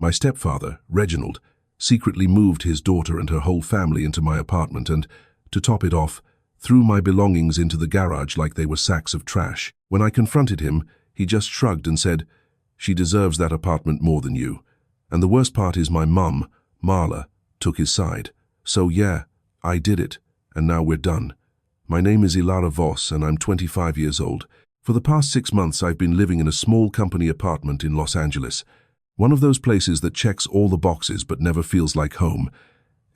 My stepfather, Reginald, secretly moved his daughter and her whole family into my apartment and, to top it off, threw my belongings into the garage like they were sacks of trash. When I confronted him, he just shrugged and said, "She deserves that apartment more than you." And the worst part is my mum, Marla, took his side. So yeah, I did it, and now we're done. My name is Ilara Voss, and I'm 25 years old. For the past 6 months, I've been living in a small company apartment in Los Angeles. One of those places that checks all the boxes but never feels like home.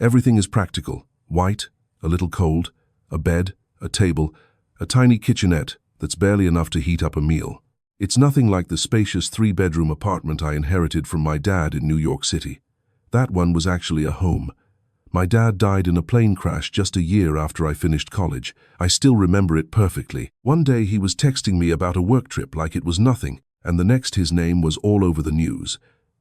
Everything is practical, white, a little cold, a bed, a table, a tiny kitchenette that's barely enough to heat up a meal. It's nothing like the spacious 3-bedroom apartment I inherited from my dad in New York City. That one was actually a home. My dad died in a plane crash just a year after I finished college. I still remember it perfectly. One day he was texting me about a work trip like it was nothing, and the next his name was all over the news.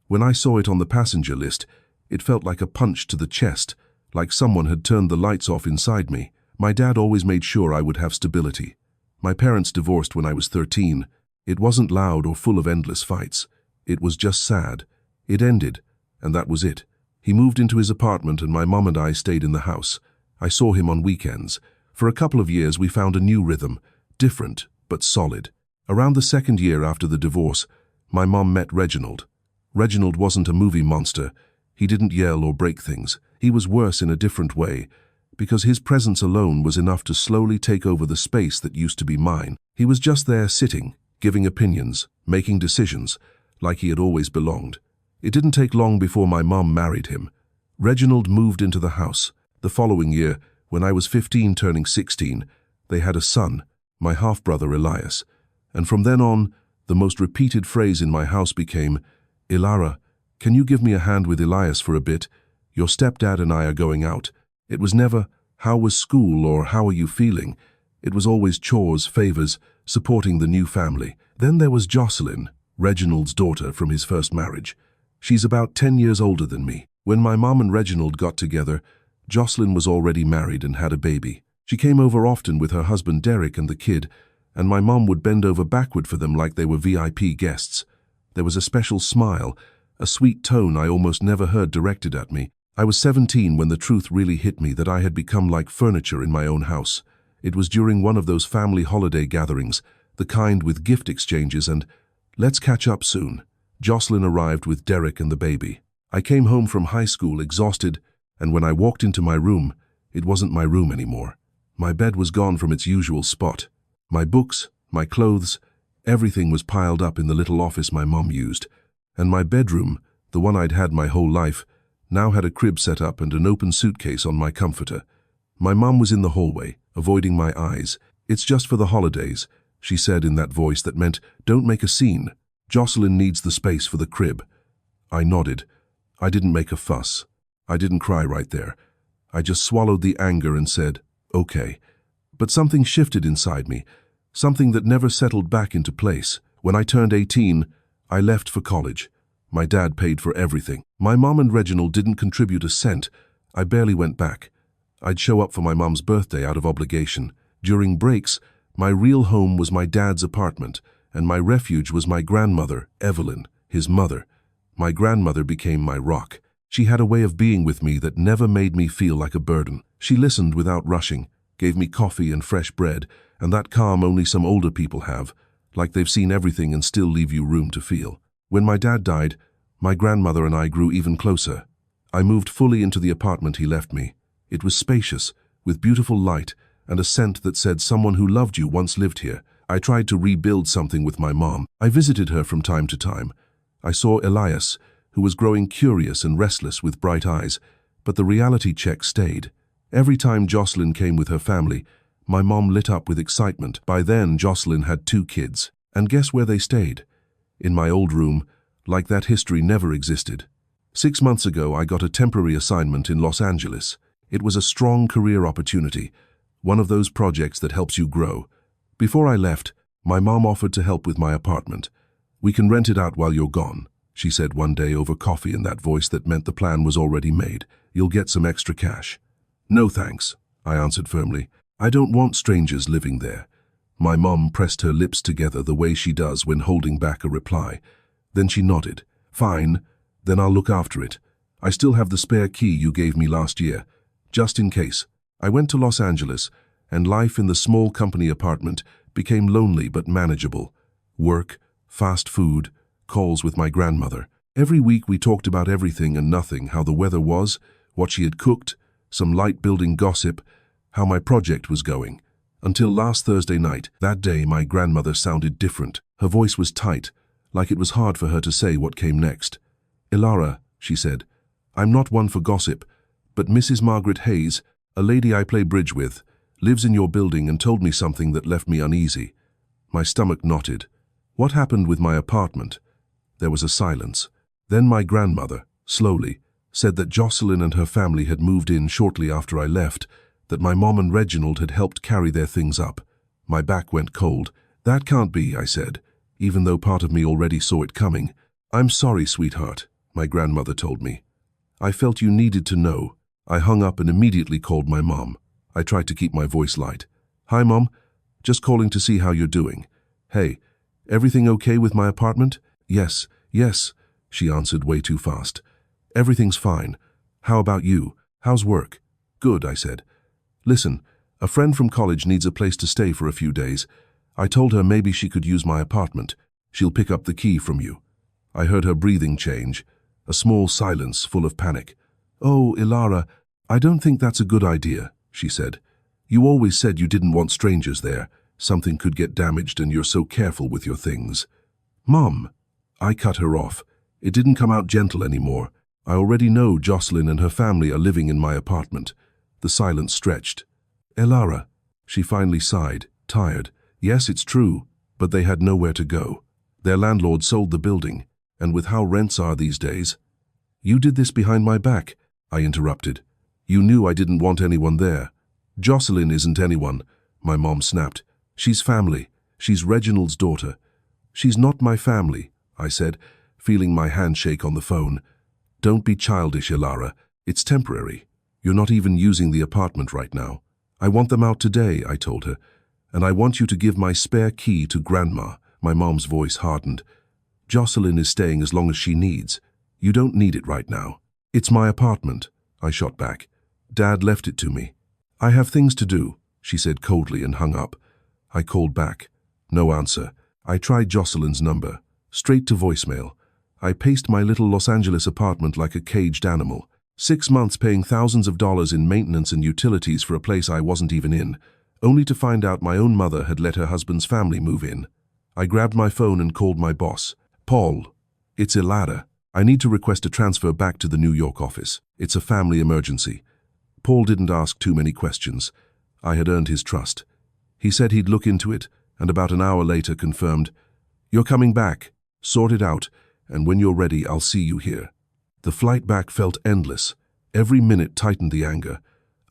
When I saw it on the passenger list, it felt like a punch to the chest, like someone had turned the lights off inside me. My dad always made sure I would have stability. My parents divorced when I was 13. It wasn't loud or full of endless fights. It was just sad. It ended, and that was it. He moved into his apartment and my mom and I stayed in the house. I saw him on weekends. For a couple of years we found a new rhythm, different but solid. Around the 2nd year after the divorce, my mom met Reginald. Reginald wasn't a movie monster. He didn't yell or break things. He was worse in a different way, because his presence alone was enough to slowly take over the space that used to be mine. He was just there sitting, giving opinions, making decisions, like he had always belonged. It didn't take long before my mom married him. Reginald moved into the house. The following year, when I was 15 turning 16, they had a son, my half-brother Elias. And from then on, the most repeated phrase in my house became, "Ilara, can you give me a hand with Elias for a bit? Your stepdad and I are going out." It was never, "How was school?" or "How are you feeling?" It was always chores, favors, supporting the new family. Then there was Jocelyn, Reginald's daughter from his first marriage. She's about 10 years older than me. When my mom and Reginald got together, Jocelyn was already married and had a baby. She came over often with her husband Derek and the kid, and my mom would bend over backward for them like they were VIP guests. There was a special smile, a sweet tone I almost never heard directed at me. I was 17 when the truth really hit me that I had become like furniture in my own house. It was during one of those family holiday gatherings, the kind with gift exchanges and, "Let's catch up soon." Jocelyn arrived with Derek and the baby. I came home from high school exhausted, and when I walked into my room, it wasn't my room anymore. My bed was gone from its usual spot. My books, my clothes, everything was piled up in the little office my mom used. And my bedroom, the one I'd had my whole life, now had a crib set up and an open suitcase on my comforter. My mom was in the hallway, avoiding my eyes. "It's just for the holidays," she said in that voice that meant, "Don't make a scene. Jocelyn needs the space for the crib." I nodded. I didn't make a fuss. I didn't cry right there. I just swallowed the anger and said, "Okay." But something shifted inside me, something that never settled back into place. When I turned 18, I left for college. My dad paid for everything. My mom and Reginald didn't contribute a cent. I barely went back. I'd show up for my mom's birthday out of obligation. During breaks, my real home was my dad's apartment, and my refuge was my grandmother, Evelyn, his mother. My grandmother became my rock. She had a way of being with me that never made me feel like a burden. She listened without rushing, gave me coffee and fresh bread, and that calm only some older people have, like they've seen everything and still leave you room to feel. When my dad died, my grandmother and I grew even closer. I moved fully into the apartment he left me. It was spacious, with beautiful light, and a scent that said someone who loved you once lived here. I tried to rebuild something with my mom. I visited her from time to time. I saw Elias, who was growing curious and restless with bright eyes, but the reality check stayed. Every time Jocelyn came with her family, my mom lit up with excitement. By then, Jocelyn had 2 kids. And guess where they stayed? In my old room, like that history never existed. 6 months ago, I got a temporary assignment in Los Angeles. It was a strong career opportunity, one of those projects that helps you grow. Before I left, my mom offered to help with my apartment. "We can rent it out while you're gone," she said one day over coffee in that voice that meant the plan was already made. "You'll get some extra cash." "No thanks," I answered firmly. "I don't want strangers living there." My mom pressed her lips together the way she does when holding back a reply. Then she nodded. "Fine, Then I'll look after it. I still have the spare key you gave me last year, just in case. I went to Los Angeles, and life in the small company apartment became lonely but manageable. Work, fast food, calls with my grandmother. Every week we talked about everything and nothing, how the weather was, what she had cooked, some light building gossip, how my project was going. Until last Thursday night. That day my grandmother sounded different. Her voice was tight, like it was hard for her to say what came next. "Ilara," she said, "I'm not one for gossip, but Mrs. Margaret Hayes, a lady I play bridge with, lives in your building and told me something that left me uneasy." My stomach knotted. What happened with my apartment? There was a silence. Then my grandmother, slowly, said that Jocelyn and her family had moved in shortly after I left, that my mom and Reginald had helped carry their things up. My back went cold. "That can't be," I said, even though part of me already saw it coming. "I'm sorry, sweetheart," my grandmother told me. "I felt you needed to know." I hung up and immediately called my mom. I tried to keep my voice light. "Hi, Mom. Just calling to see how you're doing. Hey, everything okay with my apartment?" Yes, she answered way too fast. "Everything's fine. How about you? How's work?" "Good," I said. "Listen, a friend from college needs a place to stay for a few days. I told her maybe she could use my apartment. She'll pick up the key from you." I heard her breathing change, a small silence full of panic. "Oh, Ilara, I don't think that's a good idea," she said. "You always said you didn't want strangers there. Something could get damaged and you're so careful with your things." "Mom," I cut her off. It didn't come out gentle anymore. "I already know Jocelyn and her family are living in my apartment." The silence stretched. "Ilara," she finally sighed, tired. "Yes, it's true, but they had nowhere to go. Their landlord sold the building, and with how rents are these days—" "You did this behind my back," I interrupted. "You knew I didn't want anyone there." "Jocelyn isn't anyone," my mom snapped. "She's family. She's Reginald's daughter." "She's not my family," I said, feeling my hand shake on the phone. "Don't be childish, Ilara. It's temporary. You're not even using the apartment right now." "I want them out today," I told her. "And I want you to give my spare key to Grandma." My mom's voice hardened. "Jocelyn is staying as long as she needs. You don't need it right now." "It's my apartment," I shot back. "Dad left it to me." "I have things to do," she said coldly and hung up. I called back. No answer. I tried Jocelyn's number. Straight to voicemail. I paced my little Los Angeles apartment like a caged animal. 6 months paying thousands of dollars in maintenance and utilities for a place I wasn't even in, only to find out my own mother had let her husband's family move in. I grabbed my phone and called my boss. "Paul, it's Ilara. I need to request a transfer back to the New York office. It's a family emergency." Paul didn't ask too many questions. I had earned his trust. He said he'd look into it, and about an hour later confirmed, "You're coming back. Sort it out, and when you're ready, I'll see you here." The flight back felt endless. Every minute tightened the anger.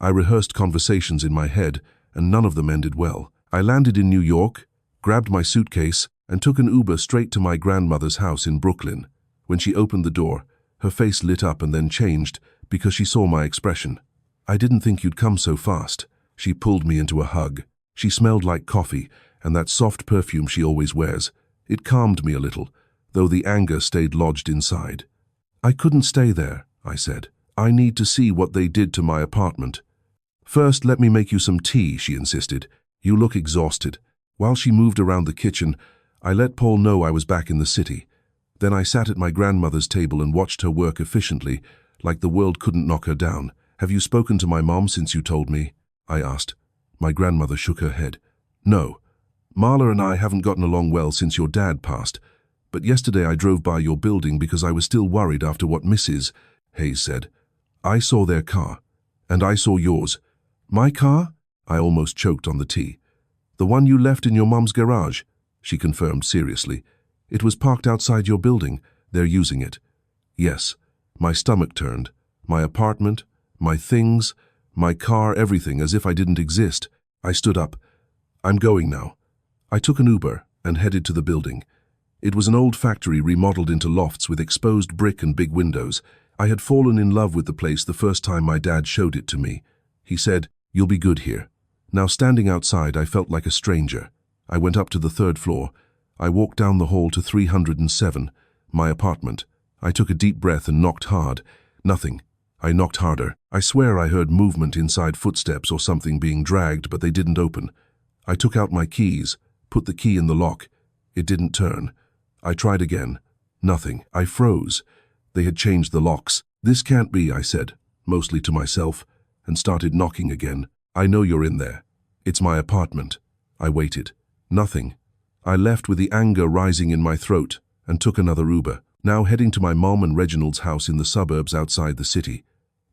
I rehearsed conversations in my head, and none of them ended well. I landed in New York, grabbed my suitcase, and took an Uber straight to my grandmother's house in Brooklyn. When she opened the door, her face lit up and then changed because she saw my expression. "I didn't think you'd come so fast." She pulled me into a hug. She smelled like coffee and that soft perfume she always wears. It calmed me a little, though the anger stayed lodged inside. "I couldn't stay there," I said. "I need to see what they did to my apartment." "First, let me make you some tea," she insisted. "You look exhausted." While she moved around the kitchen, I let Paul know I was back in the city. Then I sat at my grandmother's table and watched her work efficiently, like the world couldn't knock her down. "Have you spoken to my mom since you told me?" I asked. My grandmother shook her head. "No. Marla and I haven't gotten along well since your dad passed. But yesterday I drove by your building because I was still worried after what Mrs. Hayes said. I saw their car. And I saw yours." "My car?" I almost choked on the tea. "The one you left in your mom's garage," she confirmed seriously. "It was parked outside your building. They're using it." Yes. My stomach turned. My apartment, my things, my car, everything, as if I didn't exist. I stood up. "I'm going now." I took an Uber and headed to the building. It was an old factory remodeled into lofts with exposed brick and big windows. I had fallen in love with the place the first time my dad showed it to me. He said, "You'll be good here." Now standing outside, I felt like a stranger. I went up to the 3rd floor. I walked down the hall to 307, my apartment. I took a deep breath and knocked hard. Nothing. I knocked harder. I swear I heard movement inside, footsteps or something being dragged, but they didn't open. I took out my keys, put the key in the lock. It didn't turn. I tried again. Nothing. I froze. They had changed the locks. This can't be, I said, mostly to myself, and started knocking again. I know you're in there. It's my apartment. I waited. Nothing. I left with the anger rising in my throat and took another Uber, now heading to my mom and Reginald's house in the suburbs outside the city.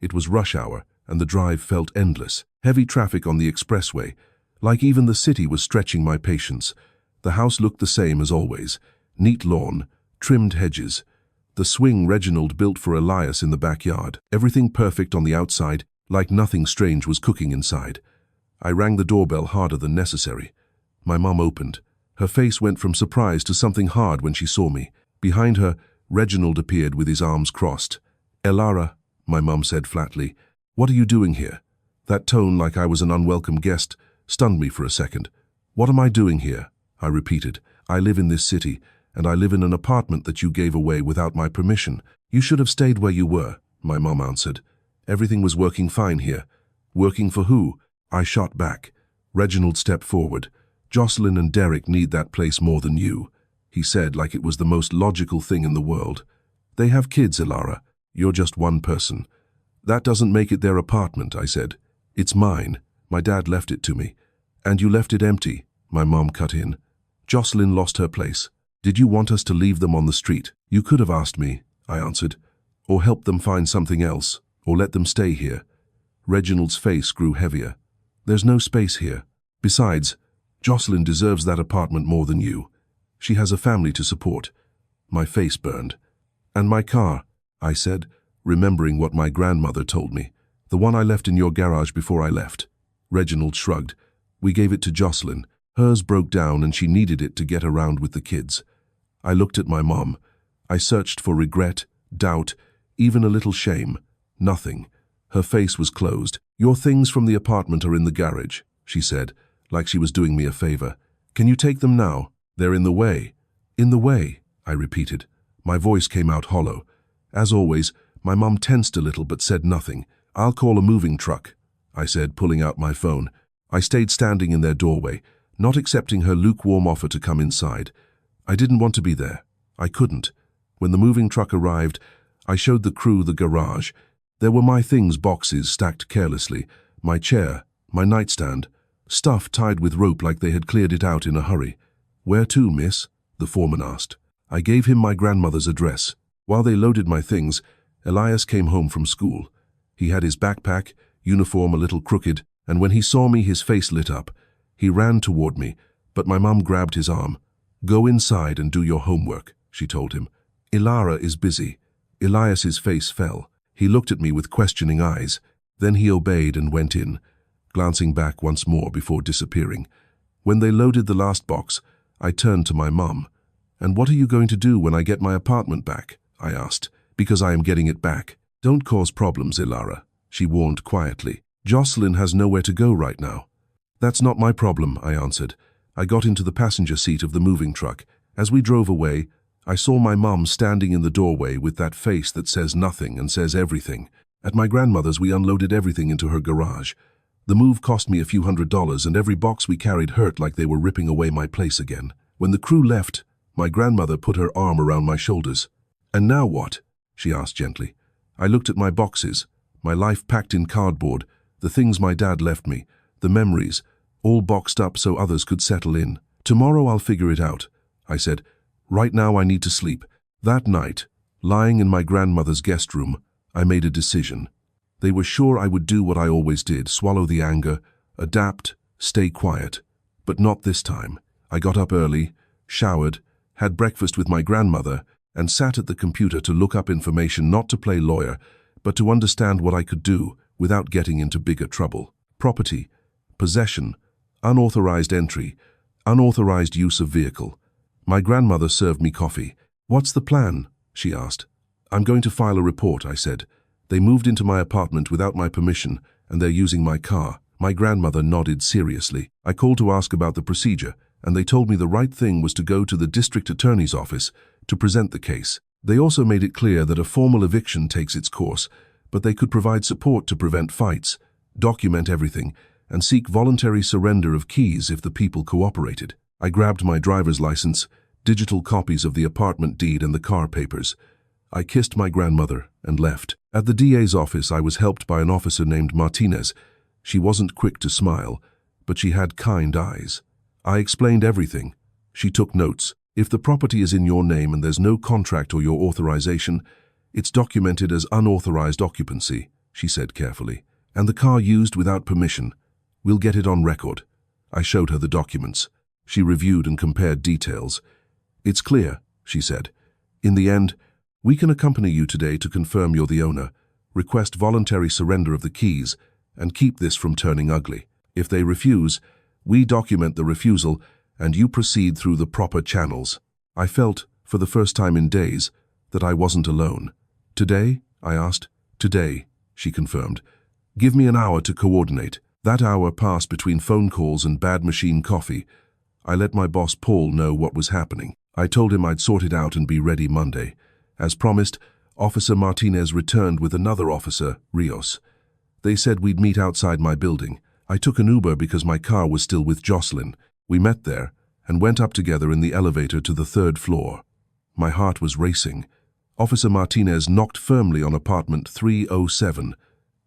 It was rush hour, and the drive felt endless. Heavy traffic on the expressway, like even the city was stretching my patience. The house looked the same as always. Neat lawn, trimmed hedges. The swing Reginald built for Elias in the backyard. Everything perfect on the outside, like nothing strange was cooking inside. I rang the doorbell harder than necessary. My mom opened. Her face went from surprise to something hard when she saw me. Behind her, Reginald appeared with his arms crossed. "Elara," my mom said flatly, "what are you doing here?" That tone, like I was an unwelcome guest, stunned me for a second. "What am I doing here?" I repeated. "I live in this city, and I live in an apartment that you gave away without my permission. You should have stayed where you were," my mom answered. "Everything was working fine here." "Working for who?" I shot back. Reginald stepped forward. "Jocelyn and Derek need that place more than you," he said like it was the most logical thing in the world. "They have kids, Elara. You're just one person." "That doesn't make it their apartment," I said. "It's mine. My dad left it to me." "And you left it empty," my mom cut in. "Jocelyn lost her place. Did you want us to leave them on the street?" "You could have asked me," I answered. "Or help them find something else, or let them stay here." Reginald's face grew heavier. "There's no space here. Besides, Jocelyn deserves that apartment more than you. She has a family to support." My face burned. "And my car," I said, remembering what my grandmother told me. "The one I left in your garage before I left." Reginald shrugged. "We gave it to Jocelyn. Hers broke down and she needed it to get around with the kids." I looked at my mom. I searched for regret, doubt, even a little shame. Nothing. Her face was closed. "Your things from the apartment are in the garage," she said, like she was doing me a favor. "Can you take them now? They're in the way." "In the way," I repeated. My voice came out hollow. As always, my mom tensed a little but said nothing. "I'll call a moving truck," I said, pulling out my phone. I stayed standing in their doorway, not accepting her lukewarm offer to come inside. I didn't want to be there. I couldn't. When the moving truck arrived, I showed the crew the garage. There were my things, boxes stacked carelessly, my chair, my nightstand, stuff tied with rope like they had cleared it out in a hurry. "Where to, miss?" the foreman asked. I gave him my grandmother's address. While they loaded my things, Elias came home from school. He had his backpack, uniform a little crooked, and when he saw me his face lit up. He ran toward me, but my mum grabbed his arm. "Go inside and do your homework," she told him. "Elara is busy." Elias's face fell. He looked at me with questioning eyes. Then he obeyed and went in, glancing back once more before disappearing. When they loaded the last box, I turned to my mum. "And what are you going to do when I get my apartment back?" I asked. "Because I am getting it back." "Don't cause problems, Elara," she warned quietly. "Jocelyn has nowhere to go right now." "That's not my problem," I answered. I got into the passenger seat of the moving truck. As we drove away, I saw my mum standing in the doorway with that face that says nothing and says everything. At my grandmother's, we unloaded everything into her garage. The move cost me a few $100s, and every box we carried hurt like they were ripping away my place again. When the crew left, my grandmother put her arm around my shoulders. "And now what?" she asked gently. I looked at my boxes, my life packed in cardboard, the things my dad left me, the memories, all boxed up so others could settle in. "Tomorrow I'll figure it out," I said. "Right now I need to sleep." That night, lying in my grandmother's guest room, I made a decision. They were sure I would do what I always did, swallow the anger, adapt, stay quiet. But not this time. I got up early, showered, had breakfast with my grandmother, and sat at the computer to look up information, not to play lawyer, but to understand what I could do without getting into bigger trouble. Property, possession, unauthorized entry, unauthorized use of vehicle. My grandmother served me coffee. "What's the plan?" she asked. "I'm going to file a report," I said. "They moved into my apartment without my permission, and they're using my car." My grandmother nodded seriously. I called to ask about the procedure, and they told me the right thing was to go to the district attorney's office to present the case. They also made it clear that a formal eviction takes its course, but they could provide support to prevent fights, document everything, and seek voluntary surrender of keys if the people cooperated. I grabbed my driver's license, digital copies of the apartment deed and the car papers. I kissed my grandmother and left. At the DA's office, I was helped by an officer named Martinez. She wasn't quick to smile, but she had kind eyes. I explained everything. She took notes. If the property is in your name and there's no contract or your authorization, it's documented as unauthorized occupancy, she said carefully. And the car used without permission. We'll get it on record. I showed her the documents. She reviewed and compared details. It's clear, she said. In the end, we can accompany you today to confirm you're the owner, request voluntary surrender of the keys, and keep this from turning ugly. If they refuse, we document the refusal and you proceed through the proper channels. I felt, for the first time in days, that I wasn't alone. Today? I asked. Today, she confirmed. Give me an hour to coordinate. That hour passed between phone calls and bad machine coffee. I let my boss Paul know what was happening. I told him I'd sort it out and be ready Monday. As promised, Officer Martinez returned with another officer, Rios. They said we'd meet outside my building. I took an Uber because my car was still with Jocelyn. We met there and went up together in the elevator to the 3rd floor. My heart was racing. Officer Martinez knocked firmly on apartment 307.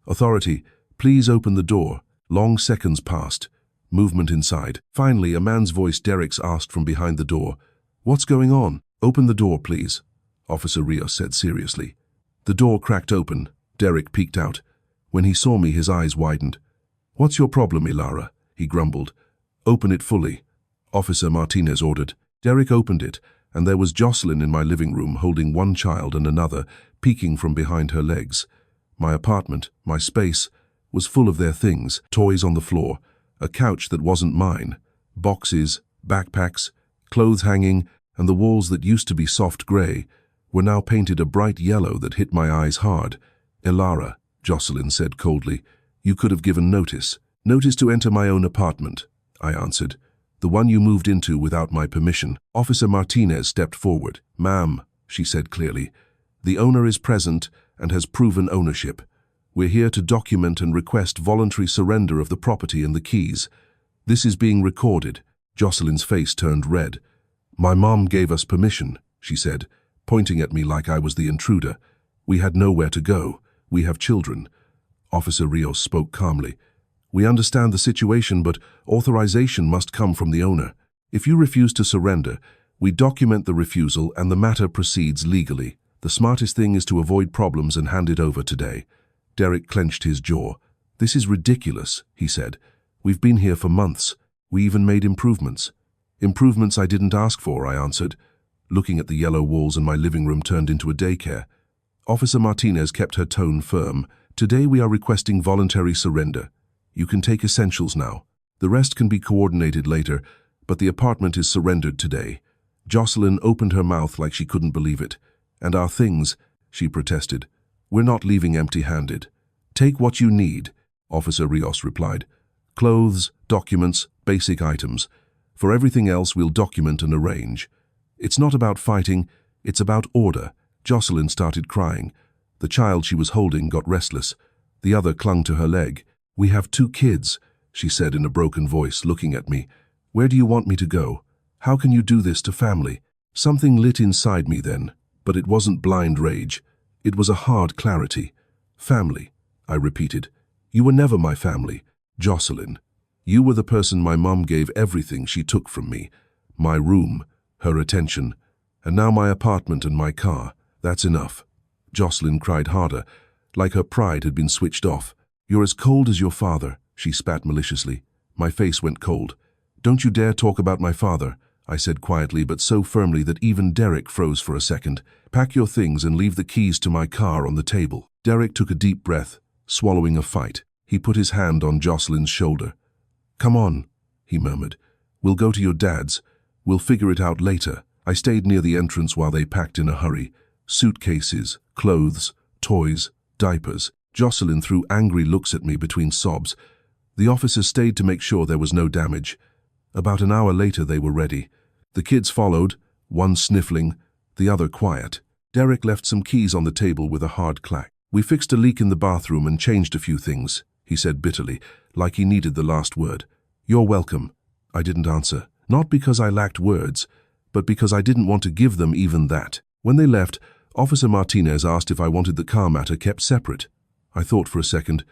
Authority, please open the door. Long seconds passed. Movement inside. Finally, a man's voice Derek's asked from behind the door. What's going on? Open the door, please, Officer Rios said seriously. The door cracked open. Derek peeked out. When he saw me, his eyes widened. What's your problem, Ilara? He grumbled. Open it fully, Officer Martinez ordered. Derek opened it, and there was Jocelyn in my living room holding one child and another, peeking from behind her legs. My apartment, my space, was full of their things, toys on the floor, a couch that wasn't mine, boxes, backpacks, clothes hanging, and the walls that used to be soft grey were now painted a bright yellow that hit my eyes hard. Ilara, Jocelyn said coldly, you could have given notice. Notice to enter my own apartment, I answered. The one you moved into without my permission. Officer Martinez stepped forward. Ma'am, she said clearly, the owner is present and has proven ownership. We're here to document and request voluntary surrender of the property and the keys. This is being recorded. Jocelyn's face turned red. My mom gave us permission, she said, pointing at me like I was the intruder. We had nowhere to go. We have children. Officer Rios spoke calmly. We understand the situation, but authorization must come from the owner. If you refuse to surrender, we document the refusal and the matter proceeds legally. The smartest thing is to avoid problems and hand it over today. Derek clenched his jaw. This is ridiculous, he said. We've been here for months. We even made improvements. Improvements I didn't ask for, I answered. Looking at the yellow walls in my living room turned into a daycare. Officer Martinez kept her tone firm. Today we are requesting voluntary surrender. You can take essentials now. The rest can be coordinated later, but the apartment is surrendered today. Jocelyn opened her mouth like she couldn't believe it. And our things, she protested. We're not leaving empty-handed. Take what you need, Officer Rios replied. Clothes, documents, basic items. For everything else, we'll document and arrange. It's not about fighting, it's about order. Jocelyn started crying. The child she was holding got restless. The other clung to her leg. We have 2 kids, she said in a broken voice, looking at me. Where do you want me to go? How can you do this to family? Something lit inside me then, but it wasn't blind rage. It was a hard clarity. Family, I repeated. You were never my family, Jocelyn. You were the person my mom gave everything she took from me. My room, her attention, and now my apartment and my car. That's enough. Jocelyn cried harder, like her pride had been switched off. You're as cold as your father, she spat maliciously. My face went cold. Don't you dare talk about my father, I said quietly but so firmly that even Derek froze for a second. Pack your things and leave the keys to my car on the table. Derek took a deep breath, swallowing a fight. He put his hand on Jocelyn's shoulder. Come on, he murmured. We'll go to your dad's. We'll figure it out later. I stayed near the entrance while they packed in a hurry. Suitcases, clothes, toys, diapers. Jocelyn threw angry looks at me between sobs. The officers stayed to make sure there was no damage. About an hour later they were ready. The kids followed, one sniffling, the other quiet. Derek left some keys on the table with a hard clack. "We fixed a leak in the bathroom and changed a few things," he said bitterly, like he needed the last word. "You're welcome." I didn't answer, not because I lacked words, but because I didn't want to give them even that. When they left, Officer Martinez asked if I wanted the car matter kept separate. I thought for a second.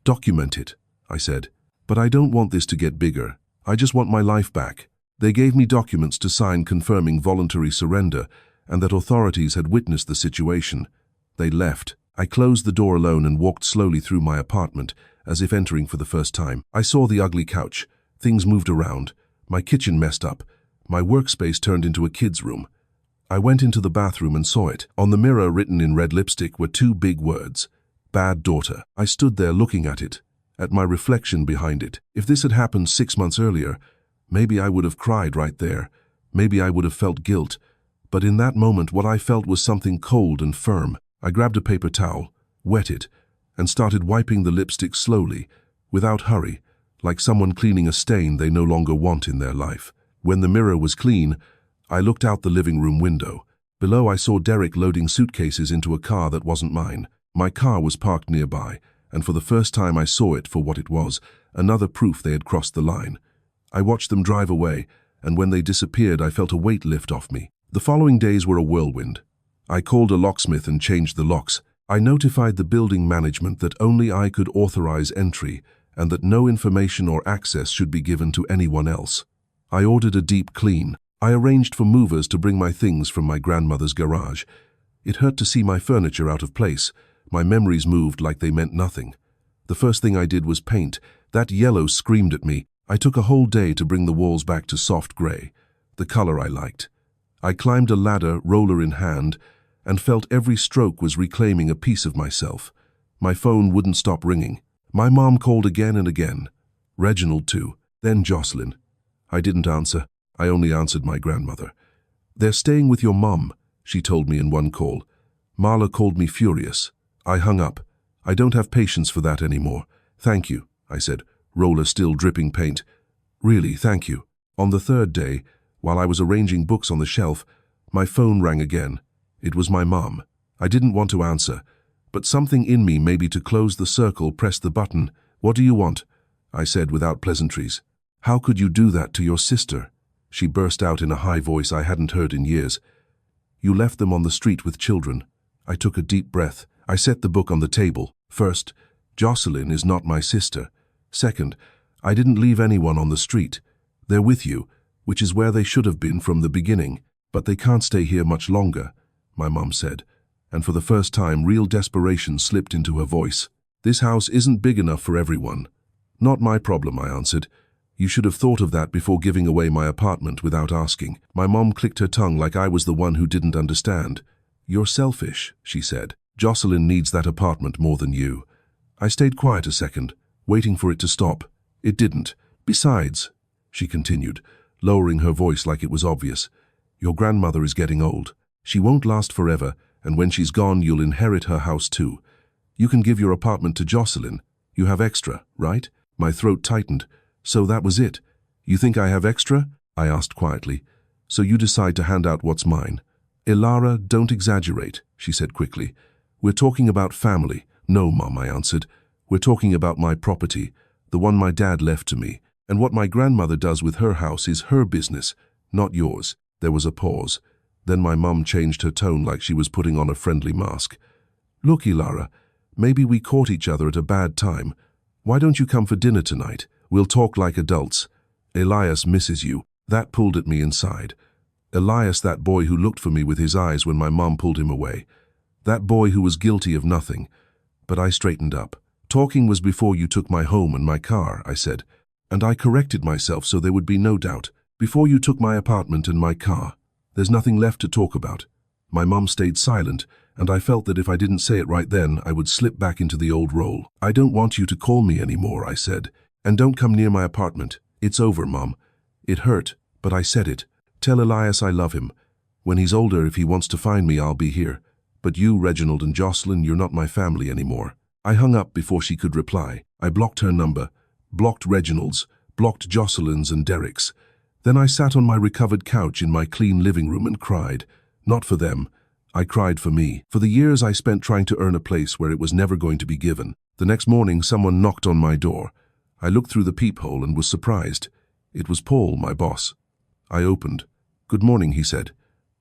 "Document it," I said. "But I don't want this to get bigger. I just want my life back." They gave me documents to sign confirming voluntary surrender and that authorities had witnessed the situation. They left. I closed the door alone and walked slowly through my apartment, as if entering for the first time. I saw the ugly couch. Things moved around. My kitchen messed up. My workspace turned into a kid's room. I went into the bathroom and saw it. On the mirror, written in red lipstick, were two big words: "Bad daughter." I stood there looking at it, at my reflection behind it. If this had happened 6 months earlier, maybe I would have cried right there. Maybe I would have felt guilt. But in that moment, what I felt was something cold and firm. I grabbed a paper towel, wet it, and started wiping the lipstick slowly, without hurry, like someone cleaning a stain they no longer want in their life. When the mirror was clean, I looked out the living room window. Below, I saw Derek loading suitcases into a car that wasn't mine. My car was parked nearby, and for the first time I saw it for what it was, another proof they had crossed the line. I watched them drive away, and when they disappeared, I felt a weight lift off me. The following days were a whirlwind. I called a locksmith and changed the locks. I notified the building management that only I could authorize entry and that no information or access should be given to anyone else. I ordered a deep clean. I arranged for movers to bring my things from my grandmother's garage. It hurt to see my furniture out of place. My memories moved like they meant nothing. The first thing I did was paint. That yellow screamed at me. I took a whole day to bring the walls back to soft gray, the color I liked. I climbed a ladder, roller in hand, and felt every stroke was reclaiming a piece of myself. My phone wouldn't stop ringing. My mom called again and again. Reginald too. Then Jocelyn. I didn't answer. I only answered my grandmother. "They're staying with your mom," she told me in one call. Marla called me furious. I hung up. "I don't have patience for that anymore." "Thank you," I said, roller still dripping paint. "Really, thank you." On the third day, while I was arranging books on the shelf, my phone rang again. It was my mom. I didn't want to answer, but something in me, maybe to close the circle, pressed the button. "What do you want?" I said without pleasantries. "How could you do that to your sister?" She burst out in a high voice I hadn't heard in years. "You left them on the street with children." I took a deep breath. I set the book on the table. First, Jocelyn is not my sister. Second, I didn't leave anyone on the street. They're with you, which is where they should have been from the beginning. "But they can't stay here much longer," my mom said, and for the first time real desperation slipped into her voice. "This house isn't big enough for everyone." "Not my problem," I answered. "You should have thought of that before giving away my apartment without asking." My mom clicked her tongue like I was the one who didn't understand. "You're selfish," she said. "Jocelyn needs that apartment more than you." I stayed quiet a second, waiting for it to stop. It didn't. "Besides," she continued, lowering her voice like it was obvious, "your grandmother is getting old. She won't last forever, and when she's gone, you'll inherit her house too. You can give your apartment to Jocelyn. You have extra, right?" My throat tightened. "So that was it? You think I have extra?" I asked quietly. "So you decide to hand out what's mine?" "Ilara, don't exaggerate," she said quickly. "We're talking about family." "No, Mom," I answered. "We're talking about my property, the one my dad left to me. And what my grandmother does with her house is her business, not yours." There was a pause. Then my mum changed her tone like she was putting on a friendly mask. "Look, Ilara, maybe we caught each other at a bad time. Why don't you come for dinner tonight? We'll talk like adults. Elias misses you." That pulled at me inside. Elias, that boy who looked for me with his eyes when my mom pulled him away. That boy who was guilty of nothing. But I straightened up. "Talking was before you took my home and my car," I said. And I corrected myself so there would be no doubt. "Before you took my apartment and my car. There's nothing left to talk about." My mom stayed silent, and I felt that if I didn't say it right then, I would slip back into the old role. "I don't want you to call me anymore," I said. "And don't come near my apartment. It's over, Mom." It hurt, but I said it. "Tell Elias I love him. When he's older, if he wants to find me, I'll be here. But you, Reginald and Jocelyn, you're not my family anymore." I hung up before she could reply. I blocked her number, blocked Reginald's, blocked Jocelyn's and Derek's. Then I sat on my recovered couch in my clean living room and cried. Not for them. I cried for me, for the years I spent trying to earn a place where it was never going to be given. The next morning, someone knocked on my door. I looked through the peephole and was surprised. It was Paul, my boss. I opened. "Good morning," he said,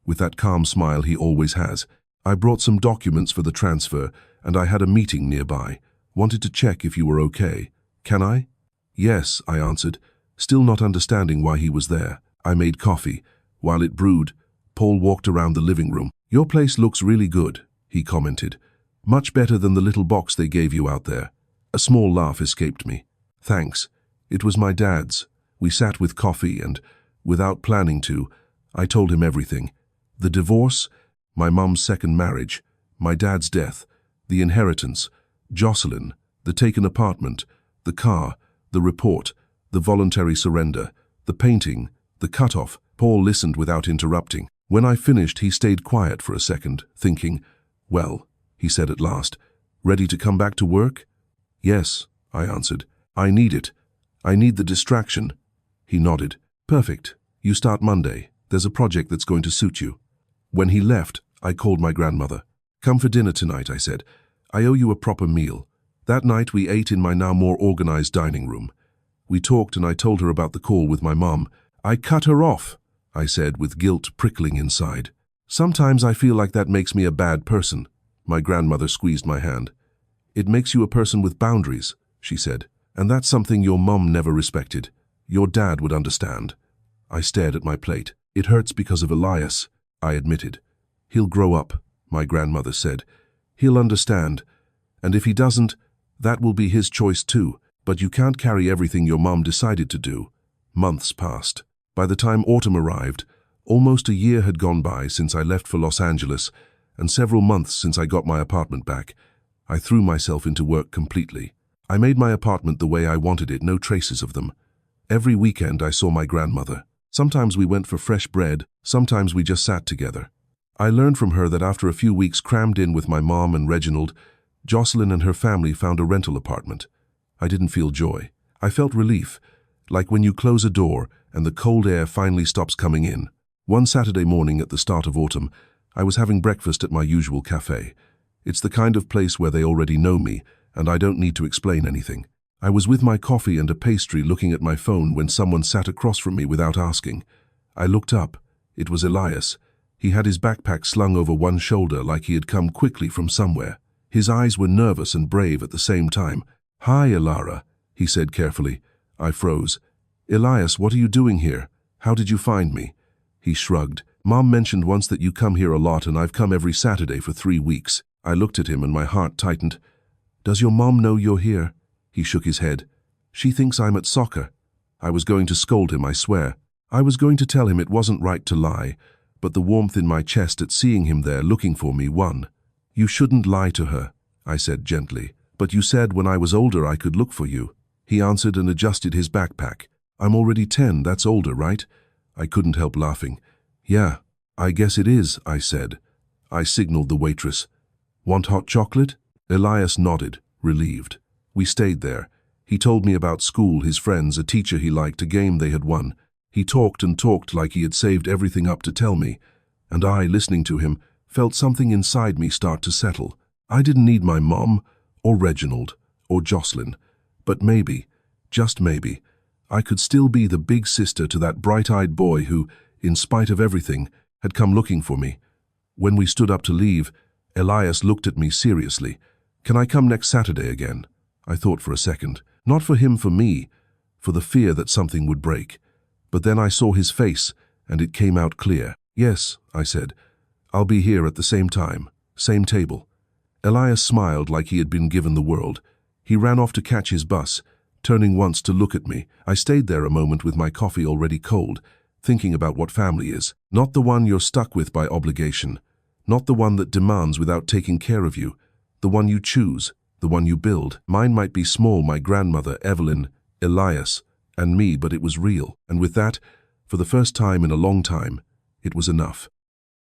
with that calm smile he always has. "I brought some documents for the transfer, and I had a meeting nearby. Wanted to check if you were okay. Can I?" "Yes," I answered, still not understanding why he was there. I made coffee. While it brewed, Paul walked around the living room. "Your place looks really good," he commented. "Much better than the little box they gave you out there." A small laugh escaped me. "Thanks. It was my dad's." We sat with coffee and, without planning to, I told him everything. The divorce, my mum's second marriage, my dad's death, the inheritance, Jocelyn, the taken apartment, the car, the report, the voluntary surrender, the painting, the cut-off. Paul listened without interrupting. When I finished, he stayed quiet for a second, thinking. "Well," he said at last, "ready to come back to work?" "Yes," I answered. "I need it. I need the distraction." He nodded. "Perfect. You start Monday. There's a project that's going to suit you." When he left, I called my grandmother. "Come for dinner tonight," I said. "I owe you a proper meal." That night we ate in my now more organized dining room. We talked and I told her about the call with my mom. "I cut her off," I said, with guilt prickling inside. "Sometimes I feel like that makes me a bad person." My grandmother squeezed my hand. "It makes you a person with boundaries," she said. "And that's something your mom never respected. Your dad would understand." I stared at my plate. "It hurts because of Elias," I admitted. "He'll grow up," my grandmother said. "He'll understand. And if he doesn't, that will be his choice too. But you can't carry everything your mom decided to do." Months passed. By the time autumn arrived, almost a year had gone by since I left for Los Angeles, and several months since I got my apartment back. I threw myself into work completely. I made my apartment the way I wanted it, no traces of them. Every weekend I saw my grandmother. Sometimes we went for fresh bread, sometimes we just sat together. I learned from her that after a few weeks crammed in with my mom and Reginald, Jocelyn and her family found a rental apartment. I didn't feel joy. I felt relief, like when you close a door and the cold air finally stops coming in. One Saturday morning at the start of autumn, I was having breakfast at my usual cafe. It's the kind of place where they already know me, and I don't need to explain anything. I was with my coffee and a pastry looking at my phone when someone sat across from me without asking. I looked up. It was Elias. He had his backpack slung over one shoulder like he had come quickly from somewhere. His eyes were nervous and brave at the same time. "Hi, Elara," he said carefully. I froze. "Elias, what are you doing here? How did you find me?" He shrugged. "Mom mentioned once that you come here a lot, and I've come every Saturday for 3 weeks. I looked at him and my heart tightened. "Does your mom know you're here?" He shook his head. "She thinks I'm at soccer." I was going to scold him, I swear. I was going to tell him it wasn't right to lie, but the warmth in my chest at seeing him there looking for me won. "You shouldn't lie to her," I said gently. "But you said when I was older I could look for you." He answered and adjusted his backpack. "I'm already 10, that's older, right?" I couldn't help laughing. "Yeah, I guess it is," I said. I signaled the waitress. "Want hot chocolate?" Elias nodded, relieved. We stayed there. He told me about school, his friends, a teacher he liked, a game they had won. He talked and talked like he had saved everything up to tell me. And I, listening to him, felt something inside me start to settle. I didn't need my mom, or Reginald, or Jocelyn. But maybe, just maybe, I could still be the big sister to that bright-eyed boy who, in spite of everything, had come looking for me. When we stood up to leave, Elias looked at me seriously. "Can I come next Saturday again?" I thought for a second. Not for him, for me, for the fear that something would break. But then I saw his face, and it came out clear. "Yes," I said. "I'll be here at the same time, same table." Elias smiled like he had been given the world. He ran off to catch his bus, turning once to look at me. I stayed there a moment with my coffee already cold, thinking about what family is. Not the one you're stuck with by obligation. Not the one that demands without taking care of you. The one you choose, the one you build. Mine might be small, my grandmother, Evelyn, Elias, and me, but it was real. And with that, for the first time in a long time, it was enough.